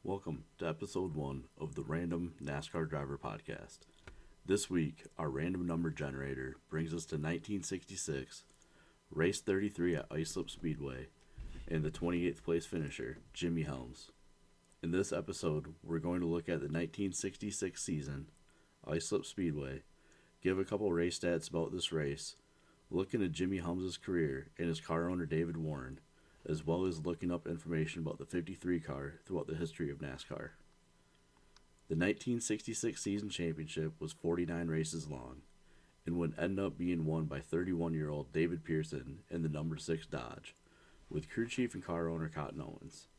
Welcome to episode 1 of the Random NASCAR Driver Podcast. This week, our random number generator brings us to 1966, race 33 at Islip Speedway, and the 28th place finisher, Jimmy Helms. In this episode, we're going to look at the 1966 season, Islip Speedway, give a couple race stats about this race, look into Jimmy Helms' career and his car owner David Warren, as well as looking up information about the 53 car throughout the history of NASCAR. The 1966 season championship was 49 races long and would end up being won by 31-year-old David Pearson in the number 6 Dodge, with crew chief and car owner Cotton Owens.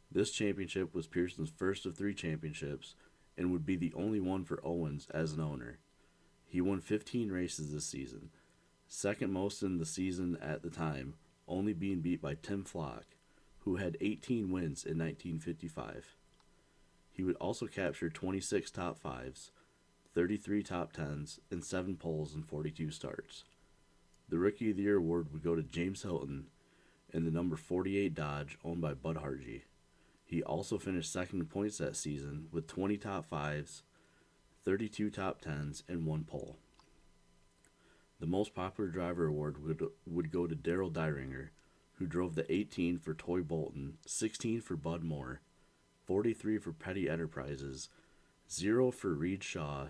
This championship was Pearson's first of 3 championships and would be the only one for Owens as an owner. He won 15 races this season, second most in the season at the time, only being beat by Tim Flock, who had 18 wins in 1955. He would also capture 26 top 5s, 33 top 10s, and 7 poles in 42 starts. The Rookie of the Year award would go to James Hilton in the number 48 Dodge owned by Bud Hargey. He also finished second in points that season with 20 top 5s, 32 top 10s, and 1 pole. The most popular driver award would go to Darrell Diringer, who drove the 18 for Toy Bolton, 16 for Bud Moore, 43 for Petty Enterprises, 0 for Reed Shaw,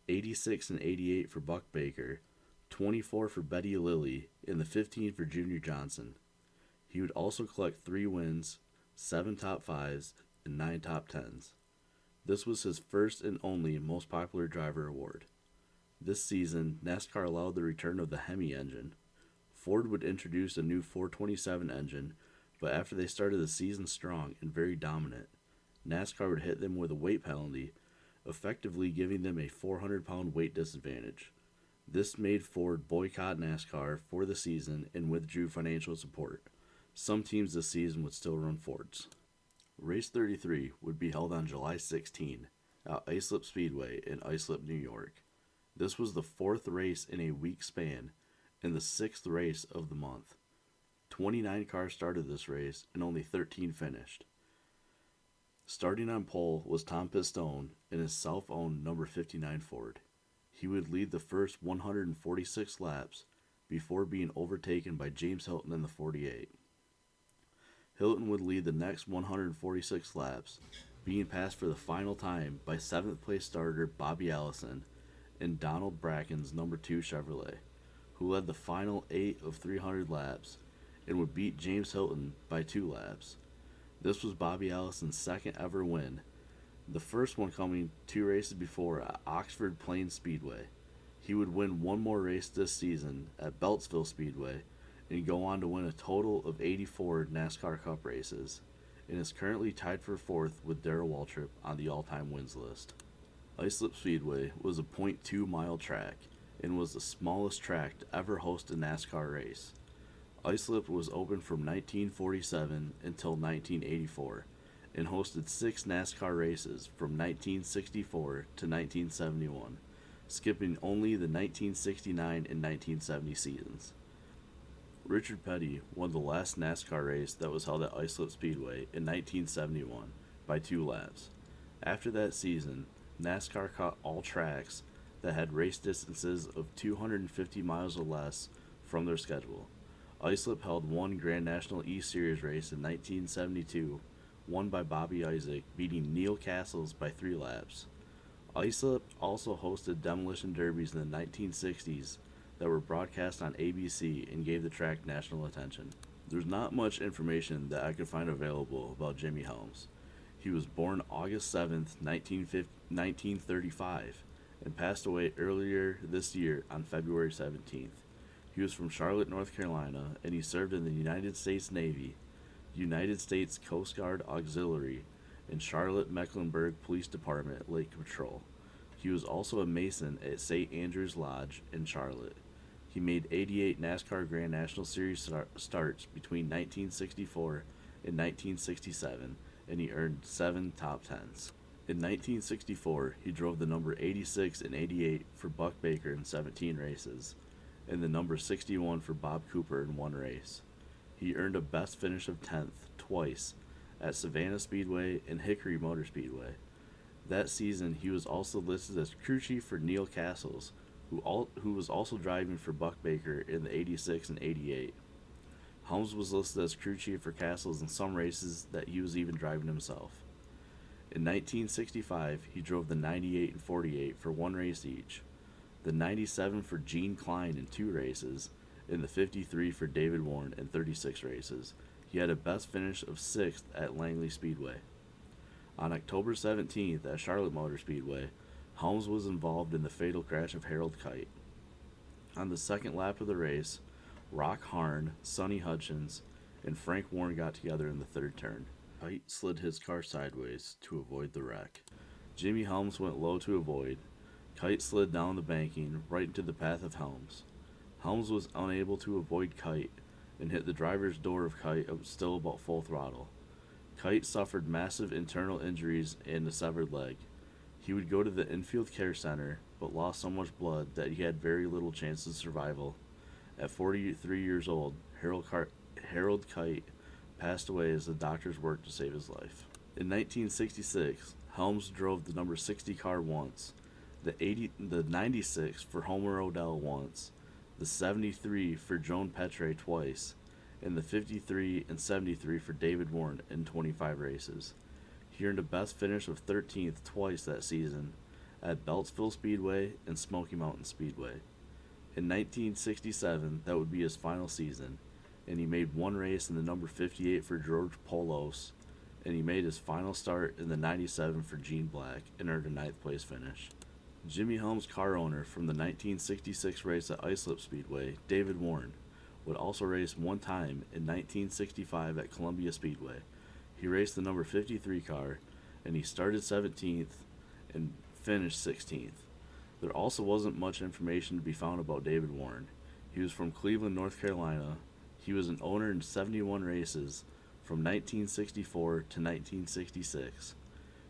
86 and 88 for Buck Baker, 24 for Betty Lilly, and the 15 for Junior Johnson. He would also collect 3 wins, 7 top 5s, and 9 top 10s. This was his first and only most popular driver award. This season, NASCAR allowed the return of the Hemi engine. Ford would introduce a new 427 engine, but after they started the season strong and very dominant, NASCAR would hit them with a weight penalty, effectively giving them a 400-pound weight disadvantage. This made Ford boycott NASCAR for the season and withdrew financial support. Some teams this season would still run Fords. Race 33 would be held on July 16 at Islip Speedway in Islip, New York. This was the 4th race in a week span and the 6th race of the month. 29 cars started this race and only 13 finished. Starting on pole was Tom Pistone in his self-owned number 59 Ford. He would lead the first 146 laps before being overtaken by James Hilton in the 48. Hilton would lead the next 146 laps, being passed for the final time by 7th place starter Bobby Allison and Donald Bracken's number 2 Chevrolet, who led the final 8 of 300 laps and would beat James Hilton by 2 laps. This was Bobby Allison's second ever win, the first one coming 2 races before at Oxford Plains Speedway. He would win one more race this season at Beltsville Speedway and go on to win a total of 84 NASCAR Cup races, and is currently tied for 4th with Darrell Waltrip on the all-time wins list. Islip Speedway was a 0.2-mile track and was the smallest track to ever host a NASCAR race. Islip was open from 1947 until 1984 and hosted 6 NASCAR races from 1964 to 1971, skipping only the 1969 and 1970 seasons. Richard Petty won the last NASCAR race that was held at Islip Speedway in 1971 by 2 laps. After that season, NASCAR cut all tracks that had race distances of 250 miles or less from their schedule. Islip held one Grand National E-Series race in 1972, won by Bobby Isaac, beating Neil Castles by 3 laps. Islip also hosted demolition derbies in the 1960s that were broadcast on ABC and gave the track national attention. There's not much information that I could find available about Jimmy Helms. He was born August 7, 1935, and passed away earlier this year on February 17th. He was from Charlotte, North Carolina, and he served in the United States Navy, United States Coast Guard Auxiliary, and Charlotte-Mecklenburg Police Department Lake Patrol. He was also a Mason at St. Andrew's Lodge in Charlotte. He made 88 NASCAR Grand National Series starts between 1964 and 1967, and he earned 7 top 10s. In 1964, he drove the number 86 and 88 for Buck Baker in 17 races, and the number 61 for Bob Cooper in 1 race. He earned a best finish of 10th twice at Savannah Speedway and Hickory Motor Speedway. That season, he was also listed as crew chief for Neil Castles, who was also driving for Buck Baker in the 86 and 88. Helms was listed as crew chief for Castles in some races that he was even driving himself. In 1965, he drove the 98 and 48 for one race each, the 97 for Gene Klein in 2 races, and the 53 for David Warren in 36 races. He had a best finish of 6th at Langley Speedway. On October 17th at Charlotte Motor Speedway, Helms was involved in the fatal crash of Harold Kite. On the second lap of the race, Rock Harn, Sonny Hutchins, and Frank Warren got together in the third turn. Kite slid his car sideways to avoid the wreck. Jimmy Helms went low to avoid. Kite slid down the banking right into the path of Helms. Helms was unable to avoid Kite and hit the driver's door of Kite still about full throttle. Kite suffered massive internal injuries and a severed leg. He would go to the infield care center, but lost so much blood that he had very little chance of survival. At 43 years old, Harold Kite passed away as the doctors worked to save his life. In 1966, Helms drove the number 60 car once, the 96 for Homer Odell once, the 73 for Joan Petre twice, and the 53 and 73 for David Warren in 25 races. He earned a best finish of 13th twice that season at Beltsville Speedway and Smoky Mountain Speedway. In 1967, that would be his final season, and he made one race in the number 58 for George Polos, and he made his final start in the 97 for Gene Black and earned a 9th place finish. Jimmy Helms' car owner from the 1966 race at Islip Speedway, David Warren, would also race one time in 1965 at Columbia Speedway. He raced the number 53 car, and he started 17th and finished 16th. There also wasn't much information to be found about David Warren. He was from Cleveland, North Carolina. He was an owner in 71 races from 1964 to 1966.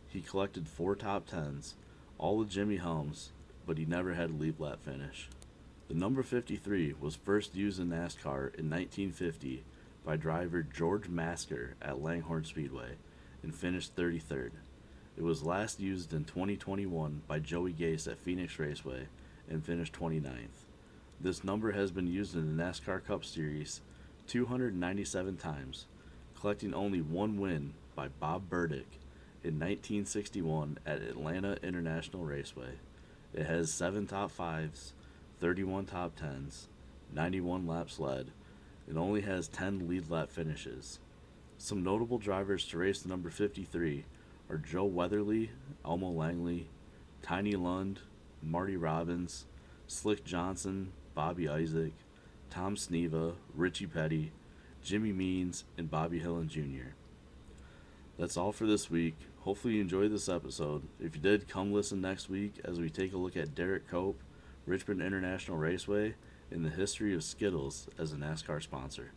He collected 4 top 10s, all with Jimmy Helms, but he never had a lead lap finish. The number 53 was first used in NASCAR in 1950 by driver George Masker at Langhorne Speedway and finished 33rd. It was last used in 2021 by Joey Gase at Phoenix Raceway and finished 29th. This number has been used in the NASCAR Cup Series 297 times, collecting only one win by Bob Burdick in 1961 at Atlanta International Raceway. It has 7 top 5s, 31 top 10s, 91 laps led, and only has 10 lead lap finishes. Some notable drivers to race the number 53 are Joe Weatherly, Elmo Langley, Tiny Lund, Marty Robbins, Slick Johnson, Bobby Isaac, Tom Sneva, Richie Petty, Jimmy Means, and Bobby Hillen Jr. That's all for this week. Hopefully you enjoyed this episode. If you did, come listen next week as we take a look at Derek Cope, Richmond International Raceway, and the history of Skittles as a NASCAR sponsor.